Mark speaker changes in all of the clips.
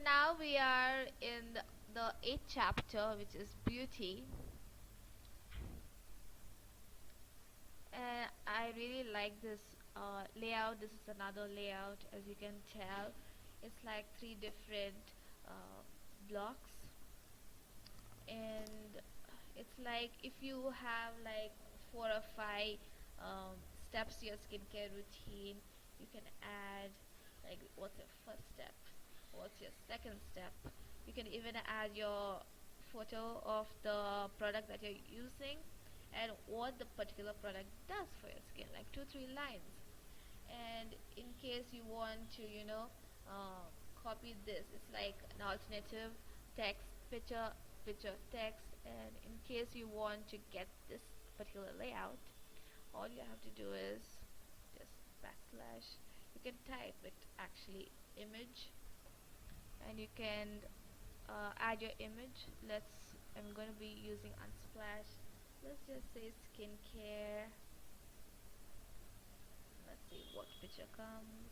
Speaker 1: now we are in the eighth chapter, which is beauty. And I really like this layout. This is another layout, as you can tell. It's like three different uh, blocks, and it's like if you have like 4 or 5 steps to your skincare routine, you can add like what's your first step, what's your second step. You can even add your photo of the product that you're using and what the particular product does for your skin, like 2 3 lines. And in case you want to uh, copy this, it's like an alternative text, picture text. And in case you want to get this particular layout, all you have to do is just backslash. You can type it actually image, and you can add your image. I'm going to be using Unsplash. Let's just say skincare. Let's see what picture comes.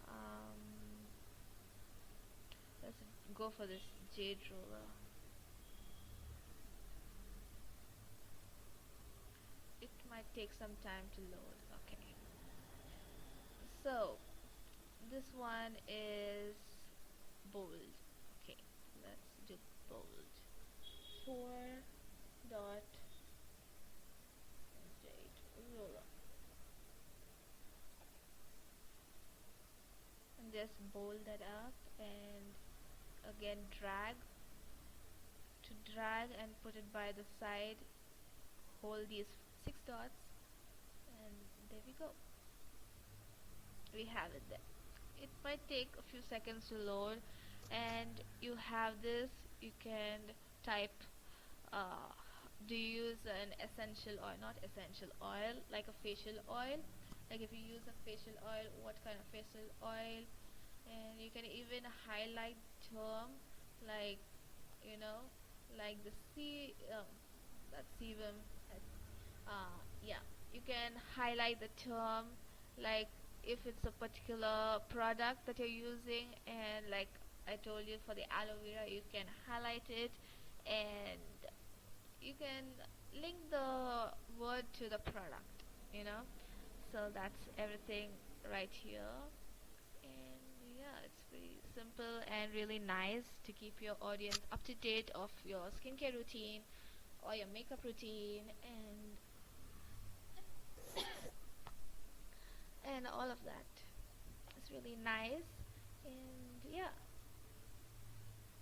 Speaker 1: um, let's go for this jade roller. It might take some time to load. Okay, so this one is bold. Okay, let's do bold. 4 dot jade roller, and just bold that up, and again drag and put it by the side. Hold these 6 dots, and there we go. We have it there. It might take a few seconds to load, and you have this. You can type, uh, do you use an essential oil, not essential oil, like a facial oil. Like if you use a facial oil, what kind of facial oil? And you can even highlight term, like you know like the that sebum. Yeah, you can highlight the term, like if it's a particular product that you're using. And like I told you, for the aloe vera, you can highlight it, and you can link the word to the product, you know so that's everything right here. And yeah, it's pretty simple and really nice to keep your audience up to date of your skincare routine or your makeup routine, and all of that. It's really nice.